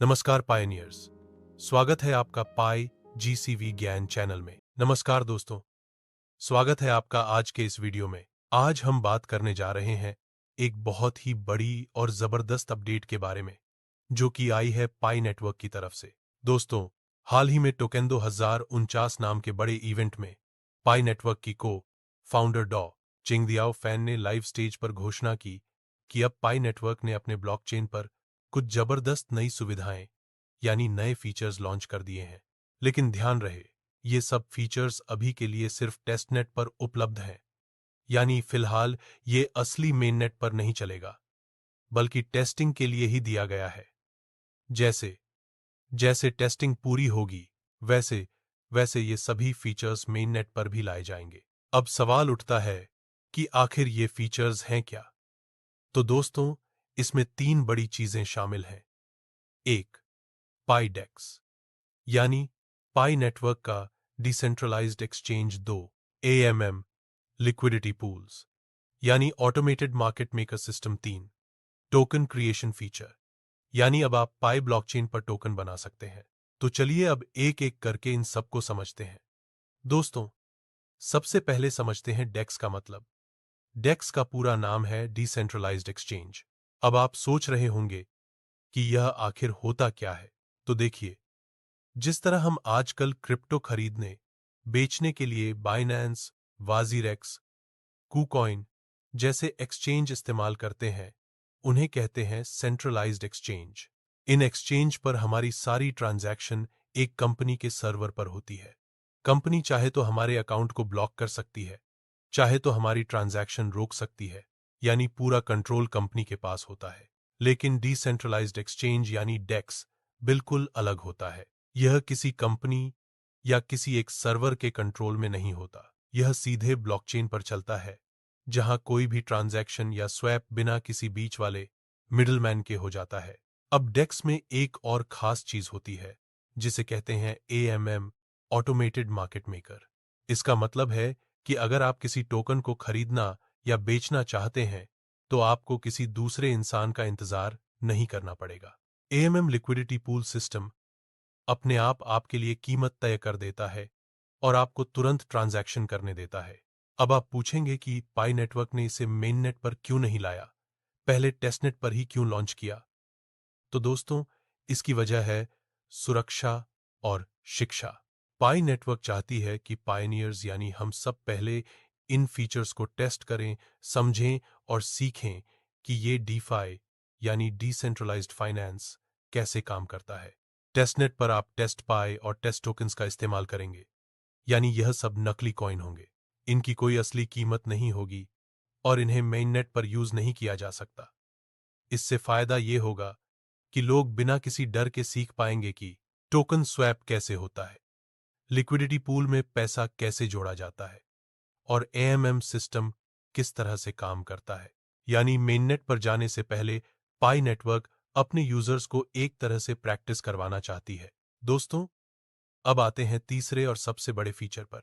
नमस्कार पायनियर्स, स्वागत है आपका पाई जीसीवी ज्ञान चैनल में। नमस्कार दोस्तों, स्वागत है आपका आज के इस वीडियो में। आज हम बात करने जा रहे हैं एक बहुत ही बड़ी और जबरदस्त अपडेट के बारे में, जो कि आई है पाई नेटवर्क की तरफ से। दोस्तों, हाल ही में टोकेन 2049 नाम के बड़े इवेंट में पाई नेटवर्क की फाउंडर डॉ चिंगदियाओ फैन ने लाइव स्टेज पर घोषणा की कि अब पाई नेटवर्क ने अपने ब्लॉकचेन पर कुछ जबरदस्त नई सुविधाएं यानी नए फीचर्स लॉन्च कर दिए हैं। लेकिन ध्यान रहे, ये सब फीचर्स अभी के लिए सिर्फ टेस्टनेट पर उपलब्ध हैं, यानी फिलहाल ये असली मेननेट पर नहीं चलेगा, बल्कि टेस्टिंग के लिए ही दिया गया है। जैसे जैसे टेस्टिंग पूरी होगी, वैसे वैसे ये सभी फीचर्स मेननेट पर भी लाए जाएंगे। अब सवाल उठता है कि आखिर ये फीचर्स हैं क्या? तो दोस्तों, इसमें 3 बड़ी चीजें शामिल हैं। 1. पाई डेक्स, यानी पाई नेटवर्क का decentralised exchange. 2. AMM liquidity pools, यानी automated market maker system. 3. Token creation feature, यानी अब आप पाई ब्लॉकचेन पर टोकन बना सकते हैं। तो चलिए अब एक एक करके इन सबको समझते हैं। दोस्तों, सबसे पहले समझते हैं डेक्स का मतलब। डेक्स का पूरा नाम है डिसेंट्रलाइज्ड एक्सचेंज। अब आप सोच रहे होंगे कि यह आखिर होता क्या है। तो देखिए, जिस तरह हम आजकल क्रिप्टो खरीदने बेचने के लिए बाइनेंस, वाजीरेक्स, कुकॉइन जैसे एक्सचेंज इस्तेमाल करते हैं, उन्हें कहते हैं सेंट्रलाइज्ड एक्सचेंज। इन एक्सचेंज पर हमारी सारी ट्रांजैक्शन एक कंपनी के सर्वर पर होती है। कंपनी चाहे तो हमारे अकाउंट को ब्लॉक कर सकती है, चाहे तो हमारी ट्रांजैक्शन रोक सकती है, यानी पूरा कंट्रोल कंपनी के पास होता है। लेकिन डिसेंट्रलाइज्ड एक्सचेंज यानी डेक्स बिल्कुल अलग होता है। यह किसी कंपनी या किसी एक सर्वर के कंट्रोल में नहीं होता। यह सीधे ब्लॉकचेन पर चलता है, जहां कोई भी ट्रांजैक्शन या स्वैप बिना किसी बीच वाले मिडलमैन के हो जाता है। अब डेक्स में एक और खास चीज होती है, जिसे कहते हैं AMM, ऑटोमेटेड मार्केट मेकर। इसका मतलब है कि अगर आप किसी टोकन को खरीदना या बेचना चाहते हैं, तो आपको किसी दूसरे इंसान का इंतजार नहीं करना पड़ेगा। AMM लिक्विडिटी पूल सिस्टम अपने आप आपके लिए कीमत तय कर देता है और आपको तुरंत ट्रांजैक्शन करने देता है। अब आप पूछेंगे कि पाई नेटवर्क ने इसे मेननेट पर क्यों नहीं लाया, पहले टेस्टनेट पर ही क्यों लॉन्च किया? तो दोस्तों, इसकी वजह है सुरक्षा और शिक्षा। पाई नेटवर्क चाहती है कि पायनियर्स यानी हम सब पहले इन फीचर्स को टेस्ट करें, समझें और सीखें कि ये डीफाई यानी डिसेंट्रलाइज्ड फाइनेंस कैसे काम करता है। टेस्टनेट पर आप टेस्ट पाई और टेस्ट टोकन्स का इस्तेमाल करेंगे, यानी यह सब नकली कॉइन होंगे। इनकी कोई असली कीमत नहीं होगी और इन्हें मेननेट पर यूज नहीं किया जा सकता। इससे फायदा ये होगा कि लोग बिना किसी डर के सीख पाएंगे कि टोकन स्वैप कैसे होता है, लिक्विडिटी पूल में पैसा कैसे जोड़ा जाता है और AMM सिस्टम किस तरह से काम करता है। यानी मेननेट पर जाने से पहले पाई नेटवर्क अपने यूजर्स को एक तरह से प्रैक्टिस करवाना चाहती है। दोस्तों, अब आते हैं तीसरे और सबसे बड़े फीचर पर,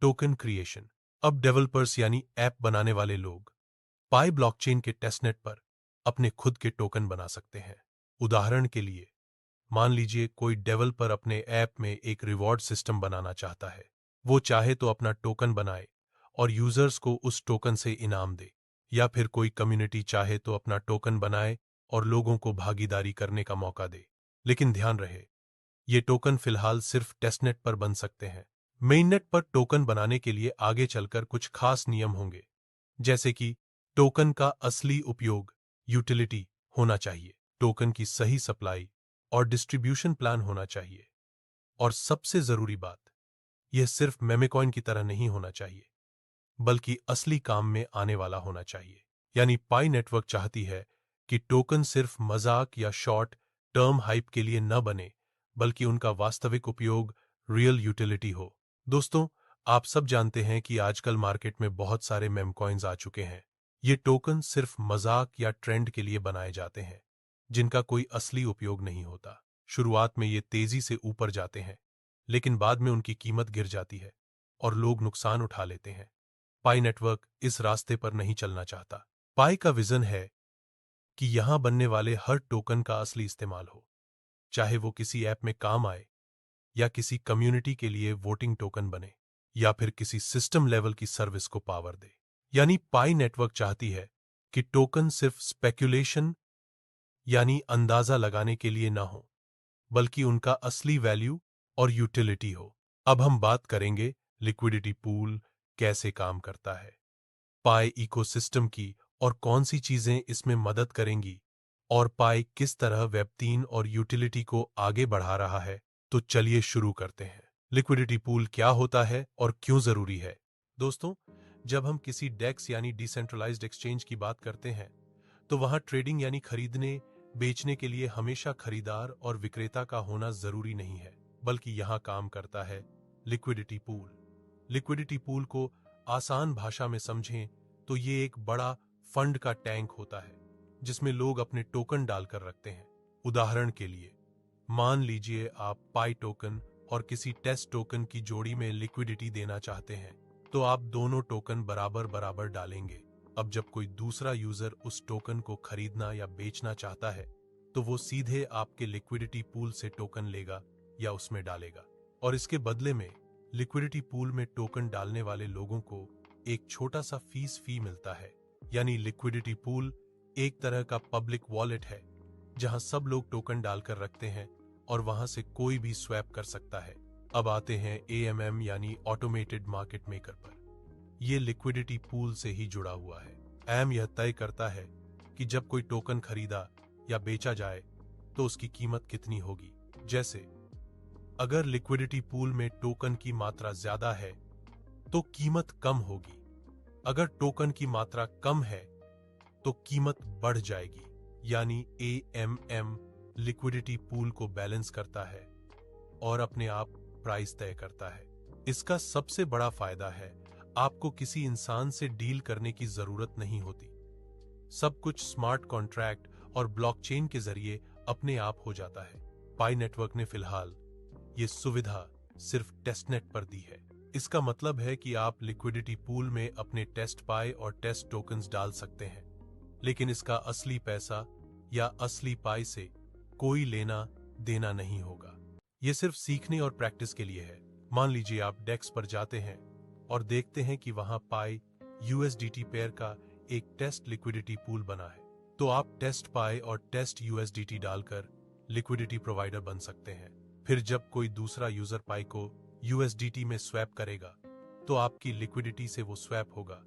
टोकन क्रिएशन। अब डेवलपर्स यानी ऐप बनाने वाले लोग पाई ब्लॉकचेन के टेस्टनेट पर अपने खुद के टोकन बना सकते हैं। उदाहरण के लिए, मान लीजिए कोई डेवलपर अपने ऐप में एक रिवॉर्ड सिस्टम बनाना चाहता है। वो चाहे तो अपना टोकन बनाए और यूजर्स को उस टोकन से इनाम दे, या फिर कोई कम्युनिटी चाहे तो अपना टोकन बनाए और लोगों को भागीदारी करने का मौका दे। लेकिन ध्यान रहे, ये टोकन फिलहाल सिर्फ टेस्टनेट पर बन सकते हैं। मेननेट पर टोकन बनाने के लिए आगे चलकर कुछ खास नियम होंगे, जैसे कि टोकन का असली उपयोग यूटिलिटी होना चाहिए, टोकन की सही सप्लाई और डिस्ट्रीब्यूशन प्लान होना चाहिए, और सबसे जरूरी बात, यह सिर्फ मेमेकॉइन की तरह नहीं होना चाहिए, बल्कि असली काम में आने वाला होना चाहिए। यानी पाई नेटवर्क चाहती है कि टोकन सिर्फ मजाक या शॉर्ट टर्म हाइप के लिए न बने, बल्कि उनका वास्तविक उपयोग रियल यूटिलिटी हो। दोस्तों, आप सब जानते हैं कि आजकल मार्केट में बहुत सारे मेम कॉइन्स आ चुके हैं। ये टोकन सिर्फ मजाक या ट्रेंड के लिए बनाए जाते हैं, जिनका कोई असली उपयोग नहीं होता। शुरुआत में ये तेजी से ऊपर जाते हैं, लेकिन बाद में उनकी कीमत गिर जाती है और लोग नुकसान उठा लेते हैं। पाई नेटवर्क इस रास्ते पर नहीं चलना चाहता। पाई का विजन है कि यहां बनने वाले हर टोकन का असली इस्तेमाल हो, चाहे वो किसी ऐप में काम आए या किसी कम्युनिटी के लिए वोटिंग टोकन बने या फिर किसी सिस्टम लेवल की सर्विस को पावर दे। यानी पाई नेटवर्क चाहती है कि टोकन सिर्फ स्पेक्यूलेशन यानी अंदाजा लगाने के लिए ना हो, बल्कि उनका असली वैल्यू और यूटिलिटी हो। अब हम बात करेंगे लिक्विडिटी पूल कैसे काम करता है, पाई इकोसिस्टम की और कौन सी चीजें इसमें मदद करेंगी, और पाई किस तरह वेब 3 और यूटिलिटी को आगे बढ़ा रहा है। तो चलिए शुरू करते हैं। लिक्विडिटी पूल क्या होता है और क्यों जरूरी है? दोस्तों, जब हम किसी डेक्स यानी डिसेंट्रलाइज्ड एक्सचेंज की बात करते हैं, तो वहां ट्रेडिंग यानी खरीदने बेचने के लिए हमेशा खरीदार और विक्रेता का होना जरूरी नहीं है, बल्कि यहां काम करता है लिक्विडिटी पूल। लिक्विडिटी पूल को आसान भाषा में समझें तो ये एक बड़ा फंड का टैंक होता है जिसमें लोग अपने टोकन डालकर रखते हैं। उदाहरण के लिए, मान लीजिए आप पाई टोकन और किसी टेस्ट टोकन की जोड़ी में लिक्विडिटी देना चाहते हैं, तो आप दोनों टोकन बराबर बराबर डालेंगे। अब जब कोई दूसरा यूजर उस टोकन को खरीदना या बेचना चाहता है, तो वो सीधे आपके लिक्विडिटी पूल से टोकन लेगा या उसमें डालेगा, और इसके बदले में लिक्विडिटी पूल में टोकन डालने वाले लोगों को एक छोटा सा फी मिलता है। यानी लिक्विडिटी पूल एक तरह का पब्लिक वॉलेट है जहां सब लोग टोकन डालकर रखते हैं और वहां से कोई भी स्वैप कर सकता है। अब आते हैं AMM यानी ऑटोमेटेड मार्केट मेकर पर। यह लिक्विडिटी पूल से ही जुड़ा हुआ है। AM यह तय करता है कि जब कोई टोकन खरीदा या बेचा जाए तो उसकी कीमत कितनी होगी। जैसे अगर लिक्विडिटी पूल में टोकन की मात्रा ज्यादा है तो कीमत कम होगी, अगर टोकन की मात्रा कम है तो कीमत बढ़ जाएगी। यानी AMM लिक्विडिटी पूल को बैलेंस करता है और अपने आप प्राइस तय करता है। इसका सबसे बड़ा फायदा है, आपको किसी इंसान से डील करने की जरूरत नहीं होती। सब कुछ स्मार्ट कॉन्ट्रैक्ट और ब्लॉकचेन के जरिए अपने आप हो जाता है। पाई नेटवर्क ने फिलहाल ये सुविधा सिर्फ टेस्टनेट पर दी है। इसका मतलब है कि आप लिक्विडिटी पूल में अपने टेस्ट पाई और टेस्ट टोकन्स डाल सकते हैं, लेकिन इसका असली पैसा या असली पाई से कोई लेना देना नहीं होगा। यह सिर्फ सीखने और प्रैक्टिस के लिए है। मान लीजिए आप डेक्स पर जाते हैं और देखते हैं कि वहां पाई USDT पेयर का एक टेस्ट लिक्विडिटी पूल बना है, तो आप टेस्ट पाई और टेस्ट USDT डालकर लिक्विडिटी प्रोवाइडर बन सकते हैं। फिर जब कोई दूसरा यूजर पाई को USDT में स्वैप करेगा, तो आपकी लिक्विडिटी से वो स्वैप होगा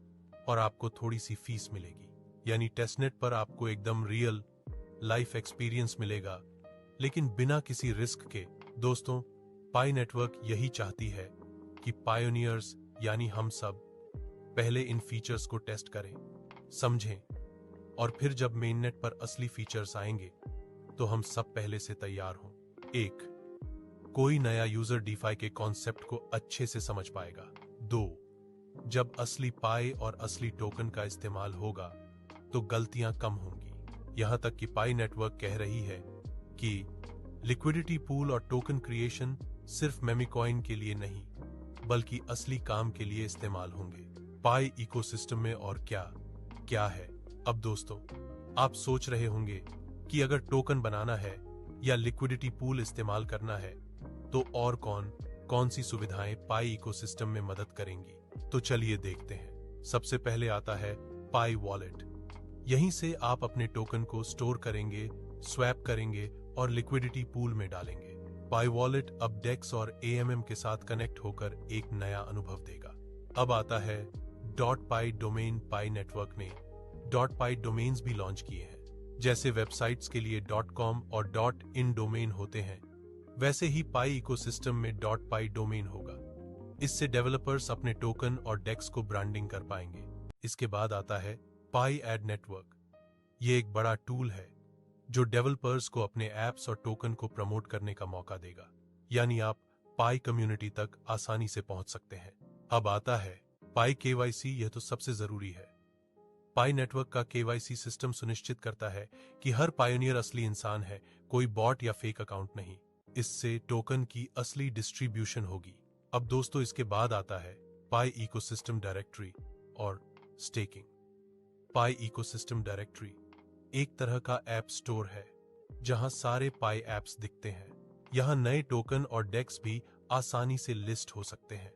और आपको थोड़ी सी फीस मिलेगी। यानी टेस्टनेट पर आपको एकदम रियल लाइफ एक्सपीरियंस मिलेगा, लेकिन बिना किसी रिस्क के। दोस्तों, पाई नेटवर्क यही चाहती है कि पायोनियर्स यानी हम सब पहले इन फीचर्स को टेस्ट करें, समझें, और फिर जब मेननेट पर असली फीचर्स आएंगे तो हम सब पहले से तैयार हों। 1. कोई नया यूजर डीफाई के कॉन्सेप्ट को अच्छे से समझ पाएगा। 2. जब असली पाई और असली टोकन का इस्तेमाल होगा तो गलतियां कम होंगी। यहां तक कि पाई नेटवर्क कह रही है कि लिक्विडिटी पूल और टोकन क्रिएशन सिर्फ मेमिकॉइन के लिए नहीं, बल्कि असली काम के लिए इस्तेमाल होंगे। पाई इकोसिस्टम में और क्या क्या है। अब दोस्तों, आप सोच रहे होंगे कि अगर टोकन बनाना है या लिक्विडिटी पूल इस्तेमाल करना है तो और कौन सी सुविधाएं पाई इकोसिस्टम में मदद करेंगी। तो चलिए देखते हैं। सबसे पहले आता है पाई वॉलेट। यहीं से आप अपने टोकन को स्टोर करेंगे, स्वैप करेंगे और लिक्विडिटी पूल में डालेंगे। पाई वॉलेट अब डेक्स और AMM के साथ कनेक्ट होकर एक नया अनुभव देगा। अब आता है .पाई डोमेन। पाई नेटवर्क ने .पाई डोमेन्स भी लॉन्च किए हैं। जैसे वेबसाइट्स के लिए .com और .in डोमेन होते हैं, वैसे ही पाई इकोसिस्टम में .पाई डोमेन होगा। इससे डेवलपर्स अपने टोकन और डेक्स को ब्रांडिंग कर पाएंगे। इसके बाद आता है पाई एड नेटवर्क। ये एक बड़ा टूल है जो डेवलपर्स को अपने एप्स और टोकन को प्रमोट करने का मौका देगा। यानी आप पाई कम्युनिटी तक आसानी से पहुंच सकते हैं। अब आता है पाई KYC। यह तो सबसे जरूरी है। पाई नेटवर्क का KYC सिस्टम सुनिश्चित करता है कि हर पायोनियर असली इंसान है, कोई बॉट या फेक अकाउंट नहीं। इससे टोकन की असली डिस्ट्रीब्यूशन होगी। अब दोस्तों, इसके बाद आता है पाई इकोसिस्टम डायरेक्टरी और स्टेकिंग। पाई इकोसिस्टम डायरेक्टरी एक तरह का ऐप स्टोर है जहां सारे पाई एप्स दिखते हैं। यहां नए टोकन और डेक्स भी आसानी से लिस्ट हो सकते हैं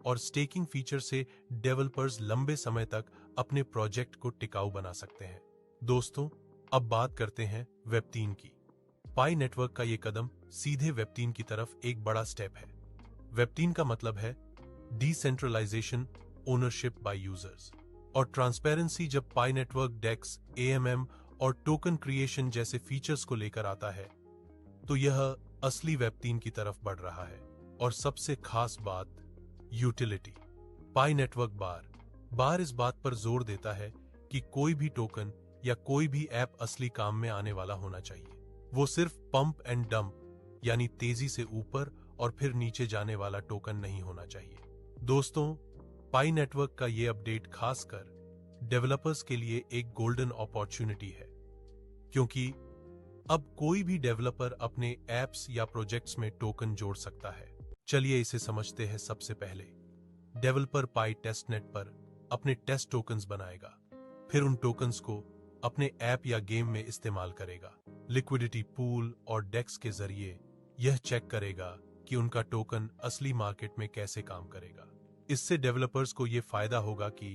और स्टेकिंग फीचर से डेवलपर्स लंबे समय तक अपने प्रोजेक्ट को टिकाऊ बना सकते हैं। दोस्तों, अब बात करते हैं वेब3 की। पाई नेटवर्क का यह कदम सीधे वेब3 की तरफ एक बड़ा स्टेप है। वेब3 का मतलब है डिसेंट्रलाइजेशन, ओनरशिप बाय यूजर्स और ट्रांसपेरेंसी। जब पाई नेटवर्क डेक्स, एएमएम और टोकन क्रिएशन जैसे फीचर्स को लेकर आता है तो यह असली वेब3 की तरफ बढ़ रहा है। और सबसे खास बात, यूटिलिटी। पाई नेटवर्क बार इस बात पर जोर देता है कि कोई भी टोकन या कोई भी ऐप असली काम में आने वाला होना चाहिए। वो सिर्फ पंप एंड डंप यानी तेजी से ऊपर और फिर नीचे जाने वाला टोकन नहीं होना चाहिए। दोस्तों, पाई नेटवर्क का ये अपडेट खासकर डेवलपर्स के लिए एक गोल्डन अपॉर्चुनिटी है, क्योंकि अब कोई भी डेवलपर अपने एप्स या प्रोजेक्ट्स में टोकन जोड़ सकता है। चलिए इसे समझते हैं। सबसे पहले डेवलपर पाई टेस्टनेट पर अपने टेस्ट टोकन्स बनाएगा, फिर उन टोकन्स को अपने ऐप या गेम में इस्तेमाल करेगा। लिक्विडिटी पूल और डेक्स के जरिए यह चेक करेगा कि उनका टोकन असली मार्केट में कैसे काम करेगा। इससे डेवलपर्स को यह फायदा होगा कि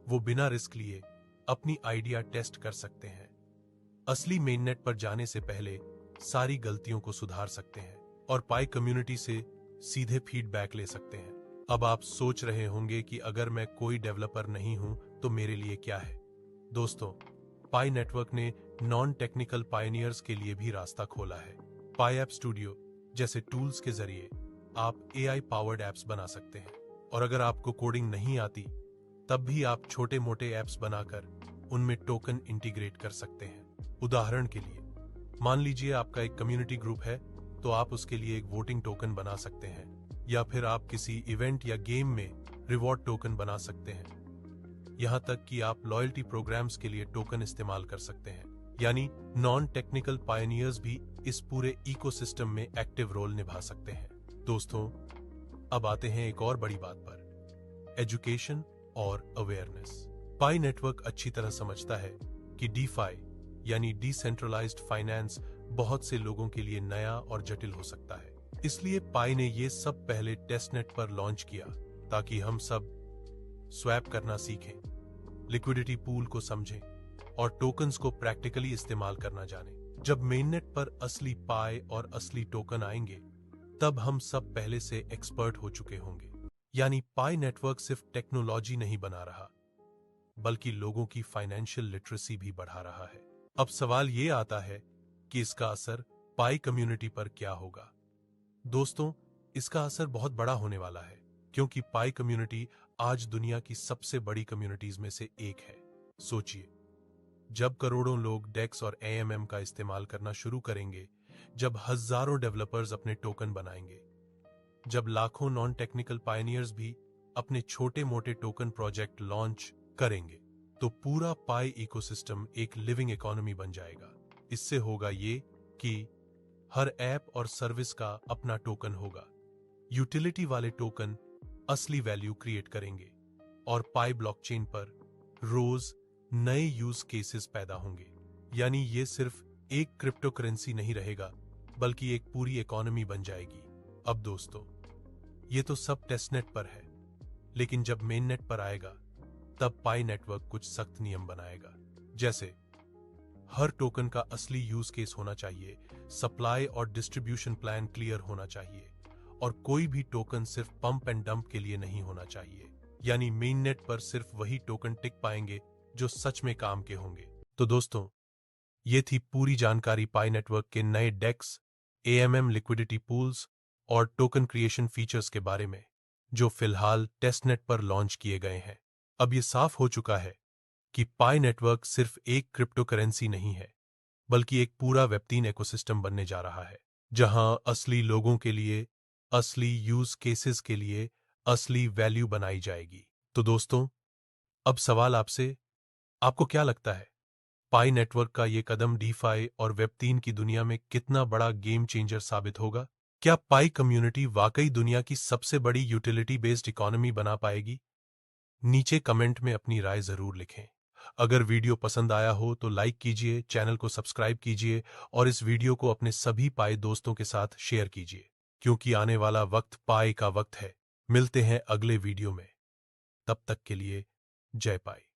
वो बिना रिस्क लिए अपनी आइडिया टेस्ट कर सकते हैं, असली मेननेट पर जाने से पहले सारी गलतियों को सुधार सकते हैं और पाई कम्युनिटी से सीधे फीडबैक ले सकते हैं। अब आप सोच रहे होंगे कि अगर मैं कोई डेवलपर नहीं हूं तो मेरे लिए क्या है। दोस्तों, पाई नेटवर्क ने नॉन टेक्निकल पायनियर्स के लिए भी रास्ता खोला है। पाई ऐप स्टूडियो जैसे टूल्स के जरिए आप एआई पावर्ड एप्स बना सकते हैं और अगर आपको कोडिंग नहीं आती तब भी आप छोटे मोटे एप्स बनाकर उनमें टोकन इंटीग्रेट कर सकते हैं। उदाहरण के लिए, मान लीजिए आपका एक कम्युनिटी ग्रुप है तो आप उसके लिए एक वोटिंग टोकन बना सकते हैं, या फिर आप किसी इवेंट या गेम में रिवॉर्ड टोकन बना सकते हैं। यहां तक कि आप लॉयल्टी प्रोग्राम्स के लिए टोकन इस्तेमाल कर सकते हैं। यानी नॉन टेक्निकल पायनियर्स भी इस पूरे इकोसिस्टम में एक्टिव रोल निभा सकते हैं। दोस्तों, अब आते हैं एक और बड़ी बात पर, एजुकेशन और अवेयरनेस। पाई नेटवर्क अच्छी तरह समझता है कि डीफाई यानी डिसेंट्रलाइज्ड फाइनेंस बहुत से लोगों के लिए नया और जटिल हो सकता है। इसलिए पाई ने ये सब पहले टेस्टनेट पर लॉन्च किया ताकि हम सब स्वैप करना सीखें, लिक्विडिटी पूल को समझें और टोकन्स को प्रैक्टिकली इस्तेमाल करना जानें। जब मेननेट पर असली पाई और असली टोकन आएंगे तब हम सब पहले से एक्सपर्ट हो चुके होंगे। यानी पाई नेटवर्क सिर्फ टेक्नोलॉजी नहीं बना रहा बल्कि लोगों की फाइनेंशियल लिटरेसी भी बढ़ा रहा है। अब सवाल ये आता है कि इसका असर पाई कम्युनिटी पर क्या होगा। दोस्तों, इसका असर बहुत बड़ा होने वाला है, क्योंकि पाई कम्युनिटी आज दुनिया की सबसे बड़ी कम्युनिटीज में से एक है। सोचिए, जब करोड़ों लोग डेक्स और एएमएम का इस्तेमाल करना शुरू करेंगे, जब हजारों डेवलपर्स अपने टोकन बनाएंगे, जब लाखों नॉन टेक्निकल पायनियर्स भी अपने छोटे मोटे टोकन प्रोजेक्ट लॉन्च करेंगे, तो पूरा पाई इकोसिस्टम एक लिविंग इकोनॉमी बन जाएगा। इससे होगा ये कि हर ऐप और सर्विस का अपना टोकन होगा। यूटिलिटी वाले टोकन असली वैल्यू क्रिएट करेंगे और पाई ब्लॉकचेन पर रोज नए यूज केसेस पैदा होंगे। यानी ये सिर्फ एक क्रिप्टो करेंसी नहीं रहेगा बल्कि एक पूरी इकोनॉमी बन जाएगी। अब दोस्तों, ये तो सब टेस्टनेट पर है, लेकिन जब मेननेट पर आएगा तब पाई नेटवर्क कुछ सख्त नियम बनाएगा। जैसे हर टोकन का असली यूज केस होना चाहिए, सप्लाई और डिस्ट्रीब्यूशन प्लान क्लियर होना चाहिए और कोई भी टोकन सिर्फ पंप एंड डंप के लिए नहीं होना चाहिए। यानी मेननेट पर सिर्फ वही टोकन टिक पाएंगे जो सच में काम के होंगे। तो दोस्तों, ये थी पूरी जानकारी पाई नेटवर्क के नए डेक्स, एएमएम, लिक्विडिटी पूल्स और टोकन क्रिएशन फीचर्स के बारे में, जो फिलहाल टेस्टनेट पर लॉन्च किए गए हैं। अब ये साफ हो चुका है कि पाई नेटवर्क सिर्फ एक क्रिप्टो करेंसी नहीं है, बल्कि एक पूरा वेब3 इकोसिस्टम बनने जा रहा है, जहां असली लोगों के लिए, असली यूज केसेस के लिए असली वैल्यू बनाई जाएगी। तो दोस्तों, अब सवाल आपसे, आपको क्या लगता है, पाई नेटवर्क का ये कदम डीफाई और वेब3 की दुनिया में कितना बड़ा गेम चेंजर साबित होगा? क्या पाई कम्युनिटी वाकई दुनिया की सबसे बड़ी यूटिलिटी बेस्ड इकोनॉमी बना पाएगी? नीचे कमेंट में अपनी राय जरूर लिखें। अगर वीडियो पसंद आया हो तो लाइक कीजिए, चैनल को सब्सक्राइब कीजिए और इस वीडियो को अपने सभी पाई दोस्तों के साथ शेयर कीजिए, क्योंकि आने वाला वक्त पाई का वक्त है। मिलते हैं अगले वीडियो में। तब तक के लिए जय पाई।